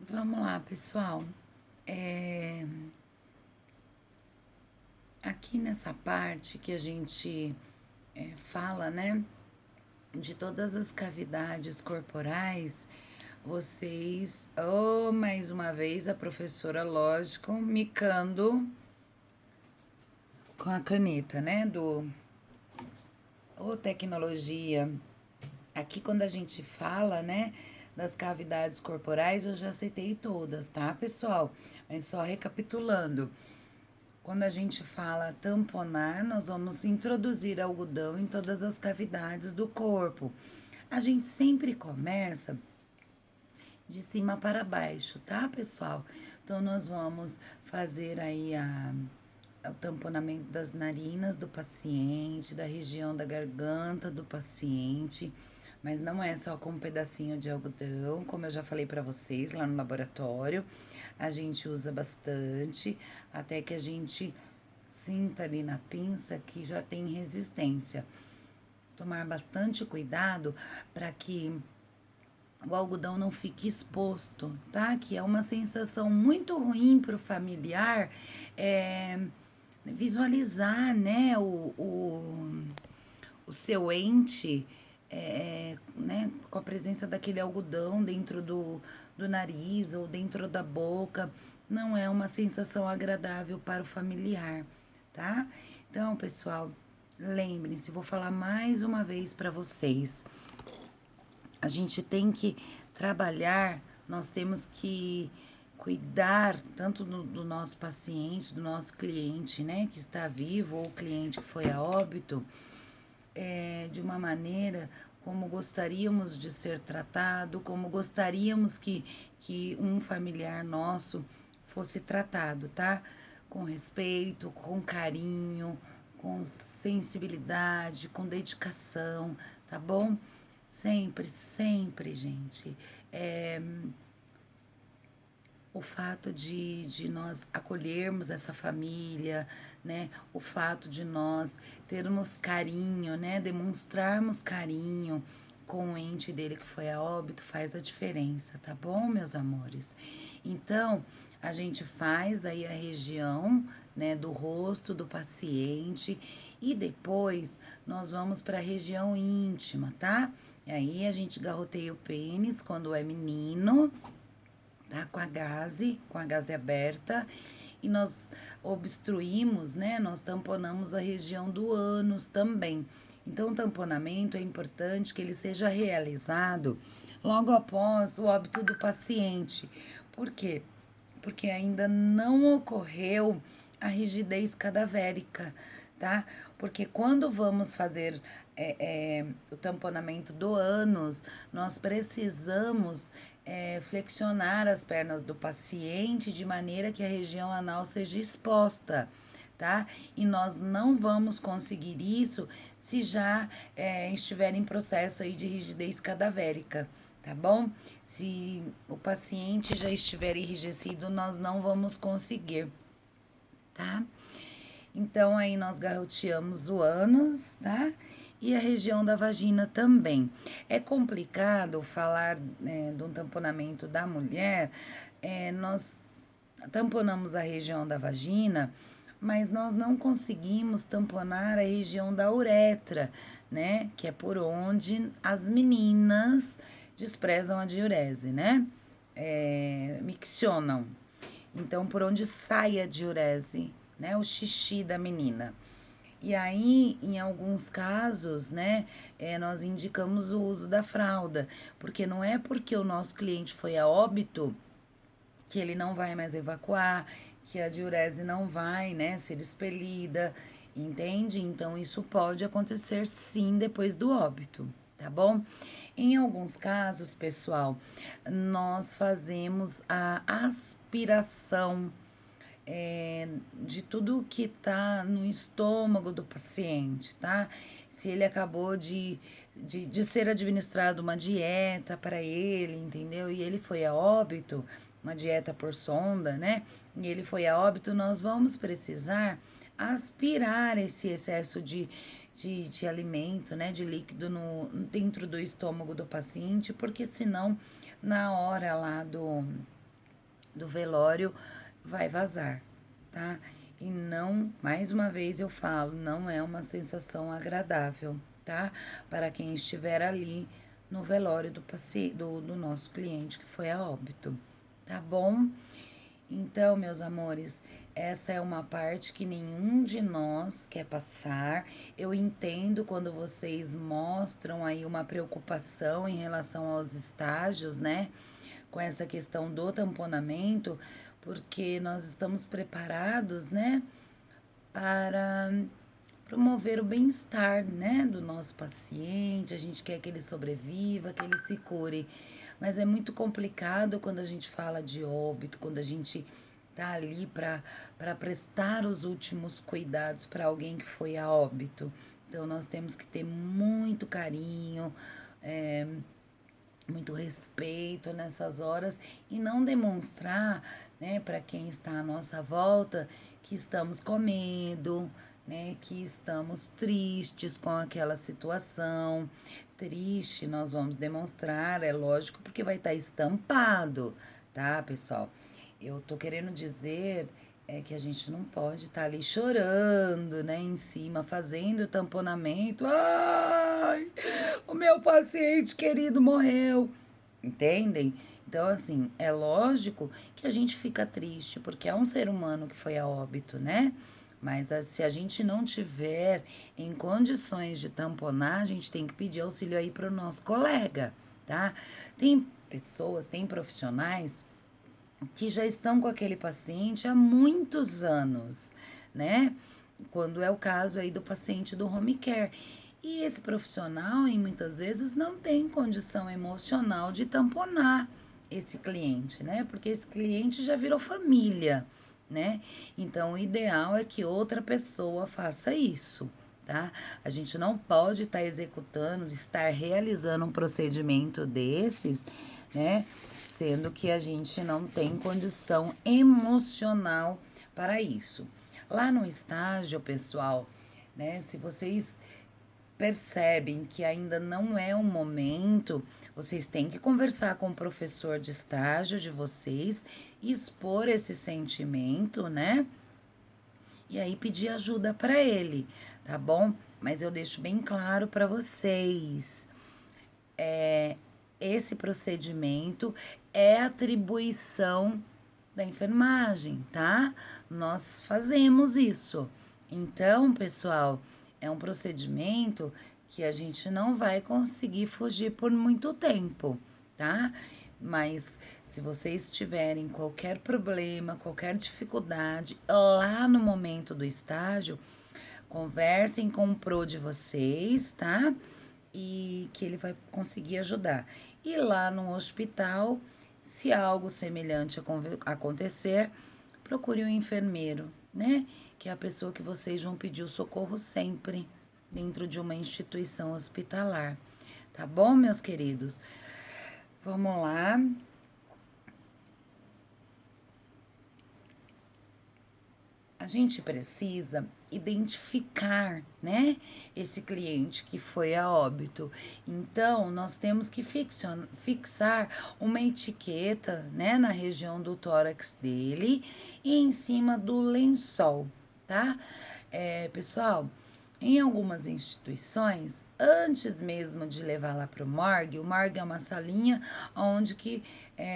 Vamos lá, pessoal. É, Aqui nessa parte que a gente fala, né, de todas as cavidades corporais, vocês, mais uma vez, a professora, lógico, micando com a caneta, né, tecnologia. Aqui quando a gente fala, né, das cavidades corporais, eu já citei todas, tá, pessoal? Mas só recapitulando. Quando a gente fala tamponar, nós vamos introduzir algodão em todas as cavidades do corpo. A gente sempre começa de cima para baixo, tá, pessoal? Então, nós vamos fazer aí o tamponamento das narinas do paciente, da região da garganta do paciente, mas não é só com um pedacinho de algodão, como eu já falei para vocês lá no laboratório. A gente usa bastante até que a gente sinta ali na pinça que já tem resistência. Tomar bastante cuidado para que o algodão não fique exposto, tá? Que é uma sensação muito ruim para o familiar visualizar, né, o seu ente, né, com a presença daquele algodão dentro do nariz ou dentro da boca. Não é uma sensação agradável para o familiar, tá? Então, pessoal, lembrem-se, vou falar mais uma vez para vocês. A gente tem que trabalhar, nós temos que cuidar tanto do nosso paciente, do nosso cliente, né, que está vivo, ou o cliente que foi a óbito, de uma maneira como gostaríamos de ser tratado, como gostaríamos que um familiar nosso fosse tratado, tá? Com respeito, com carinho, com sensibilidade, com dedicação, tá bom? Sempre, sempre, gente. É, o fato de nós acolhermos essa família, né? O fato de nós termos carinho, né? Demonstrarmos carinho com o ente dele que foi a óbito faz a diferença, tá bom, meus amores? Então, a gente faz aí a região, né, do rosto do paciente e depois nós vamos para a região íntima, tá? E aí a gente garroteia o pênis quando é menino, tá? Com a gaze aberta, e nós obstruímos, né? Nós tamponamos a região do ânus também. Então, o tamponamento é importante que ele seja realizado logo após o óbito do paciente. Por quê? Porque ainda não ocorreu a rigidez cadavérica, tá? Porque quando vamos fazer o tamponamento do ânus, nós precisamos flexionar as pernas do paciente de maneira que a região anal seja exposta, tá? E nós não vamos conseguir isso se já estiver em processo aí de rigidez cadavérica, tá bom? Se o paciente já estiver enrijecido, nós não vamos conseguir, tá? Então, aí nós garroteamos o ânus, tá? E a região da vagina também. É complicado falar de um tamponamento da mulher, nós tamponamos a região da vagina, mas nós não conseguimos tamponar a região da uretra, né? Que é por onde as meninas desprezam a diurese, né? Miccionam. Então, por onde sai a diurese, né? O xixi da menina. E aí, em alguns casos, né, nós indicamos o uso da fralda, porque não é porque o nosso cliente foi a óbito que ele não vai mais evacuar, que a diurese não vai, né, ser expelida, entende? Então, isso pode acontecer sim depois do óbito, tá bom? Em alguns casos, pessoal, nós fazemos a aspiração de tudo que tá no estômago do paciente, tá? Se ele acabou de ser administrado uma dieta para ele, entendeu? E ele foi a óbito, uma dieta por sonda, né? E ele foi a óbito, nós vamos precisar aspirar esse excesso de alimento, né, de líquido dentro do estômago do paciente, porque senão, na hora lá do velório vai vazar, tá? E não, mais uma vez eu falo, não é uma sensação agradável, tá? Para quem estiver ali no velório do nosso cliente que foi a óbito, tá bom? Então, meus amores, essa é uma parte que nenhum de nós quer passar. Eu entendo quando vocês mostram aí uma preocupação em relação aos estágios, né? Com essa questão do tamponamento, porque nós estamos preparados, né? Para promover o bem-estar, né, do nosso paciente. A gente quer que ele sobreviva, que ele se cure. Mas é muito complicado quando a gente fala de óbito, quando a gente tá ali para prestar os últimos cuidados para alguém que foi a óbito. Então nós temos que ter muito carinho, é, muito respeito nessas horas e não demonstrar, né, para quem está à nossa volta que estamos com medo, né, que estamos tristes com aquela situação. Triste, nós vamos demonstrar, é lógico, porque vai estar estampado, tá, pessoal? Eu tô querendo dizer que a gente não pode estar ali chorando, né, em cima, fazendo o tamponamento. Ai, o meu paciente querido morreu. Entendem? Então, assim, é lógico que a gente fica triste, porque é um ser humano que foi a óbito, né? Mas se a gente não tiver em condições de tamponar, a gente tem que pedir auxílio aí para o nosso colega, tá? Tem pessoas, tem profissionais que já estão com aquele paciente há muitos anos, né? Quando é o caso aí do paciente do home care. E esse profissional, em muitas vezes, não tem condição emocional de tamponar esse cliente, né? Porque esse cliente já virou família, né? Então, o ideal é que outra pessoa faça isso, tá? A gente não pode estar executando, estar realizando um procedimento desses, né? Sendo que a gente não tem condição emocional para isso. Lá no estágio, pessoal, né? Se vocês percebem que ainda não é o momento, vocês têm que conversar com o professor de estágio de vocês, expor esse sentimento, né? E aí pedir ajuda para ele, tá bom? Mas eu deixo bem claro para vocês, esse procedimento é atribuição da enfermagem, tá? Nós fazemos isso. Então, pessoal, é um procedimento que a gente não vai conseguir fugir por muito tempo, tá? Mas se vocês tiverem qualquer problema, qualquer dificuldade lá no momento do estágio, conversem com o pro de vocês, tá? E que ele vai conseguir ajudar. E lá no hospital, se algo semelhante acontecer, procure um enfermeiro, né? Que é a pessoa que vocês vão pedir o socorro sempre dentro de uma instituição hospitalar. Tá bom, meus queridos? Vamos lá. A gente precisa identificar, né, esse cliente que foi a óbito. Então, nós temos que fixar uma etiqueta, né, na região do tórax dele e em cima do lençol, tá? Pessoal, em algumas instituições, antes mesmo de levar lá para o morgue é uma salinha onde que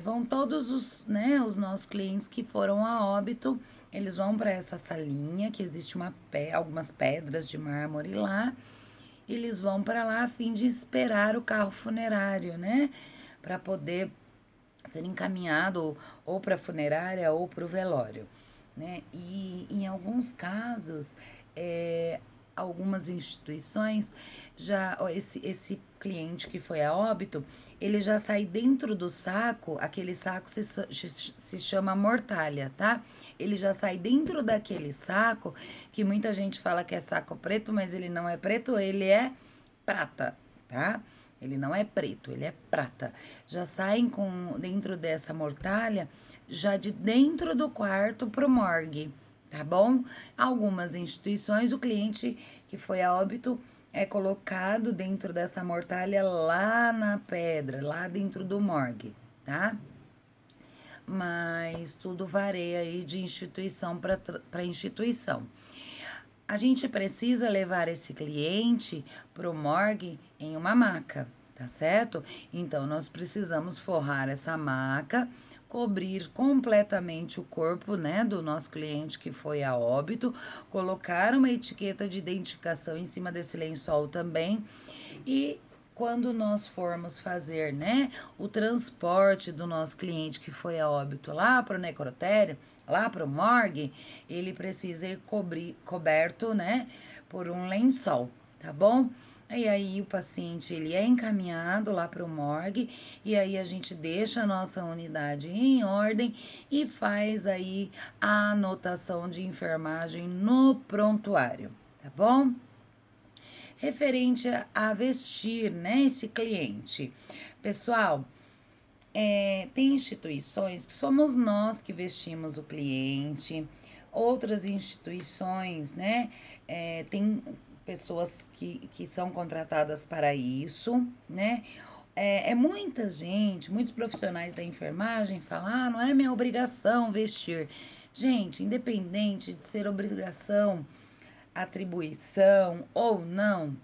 vão todos os, né, os nossos clientes que foram a óbito, eles vão para essa salinha, que existe algumas pedras de mármore lá, eles vão para lá a fim de esperar o carro funerário, né, para poder ser encaminhado ou para a funerária ou para o velório, né? E em alguns casos, algumas instituições já esse cliente que foi a óbito, ele já sai dentro do saco, aquele saco se chama mortalha, tá? Ele já sai dentro daquele saco, que muita gente fala que é saco preto, mas ele não é preto, ele é prata, tá? Ele não é preto, ele é prata. Já saem com dentro dessa mortalha, já de dentro do quarto pro morgue, tá bom? Algumas instituições, o cliente que foi a óbito é colocado dentro dessa mortalha lá na pedra, lá dentro do morgue, tá? mas tudo varia aí de instituição para instituição. A gente precisa levar esse cliente para o morgue em uma maca, tá certo? Então, nós precisamos forrar essa maca, cobrir completamente o corpo, né, do nosso cliente que foi a óbito, colocar uma etiqueta de identificação em cima desse lençol também e quando nós formos fazer, né, o transporte do nosso cliente que foi a óbito lá para o necrotério, lá para o morgue, ele precisa ir coberto, né, por um lençol, tá bom? E aí o paciente ele é encaminhado lá para o morgue e aí a gente deixa a nossa unidade em ordem e faz aí a anotação de enfermagem no prontuário, tá bom? Referente a vestir, né, esse cliente. Pessoal, tem instituições que somos nós que vestimos o cliente, outras instituições, né, tem pessoas que são contratadas para isso, né, muita gente, muitos profissionais da enfermagem falam, não é minha obrigação vestir. Gente, independente de ser obrigação, atribuição ou não,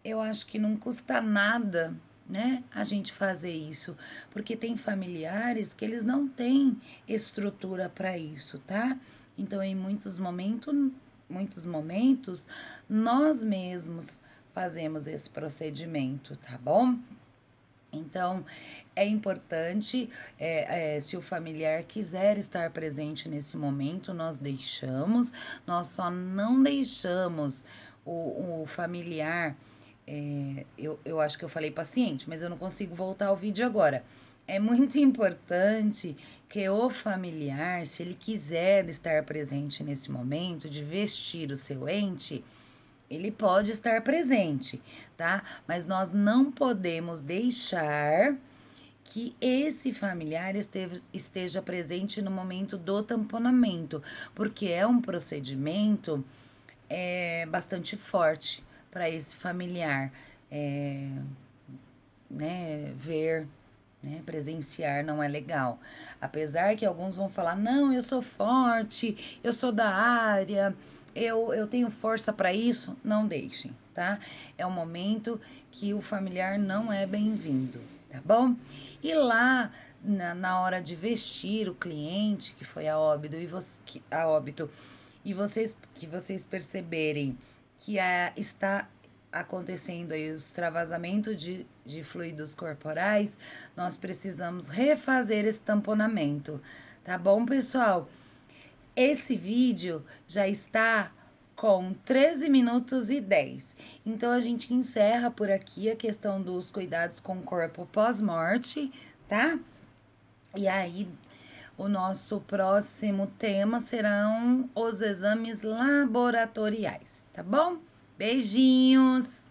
eu acho que não custa nada, né, a gente fazer isso, porque tem familiares que eles não têm estrutura para isso, tá? Então, em muitos momentos, nós mesmos fazemos esse procedimento, tá bom? Então, é importante, se o familiar quiser estar presente nesse momento, nós só não deixamos o familiar, eu acho que eu falei paciente, mas eu não consigo voltar ao vídeo agora. É muito importante que o familiar, se ele quiser estar presente nesse momento de vestir o seu ente, ele pode estar presente, tá? Mas nós não podemos deixar que esse familiar esteja presente no momento do tamponamento, porque é um procedimento bastante forte para esse familiar, né, ver, né, presenciar não é legal. Apesar que alguns vão falar, não, eu sou forte, eu sou da área, eu tenho força para isso, não deixem, tá? É um momento que o familiar não é bem-vindo, tá bom? E lá, na hora de vestir o cliente que foi a óbito, e vocês perceberem que está acontecendo aí o extravasamento de fluidos corporais, nós precisamos refazer esse tamponamento, tá bom, pessoal? Esse vídeo já está com 13 minutos e 10. Então, a gente encerra por aqui a questão dos cuidados com o corpo pós-morte, tá? E aí, o nosso próximo tema serão os exames laboratoriais, tá bom? Beijinhos!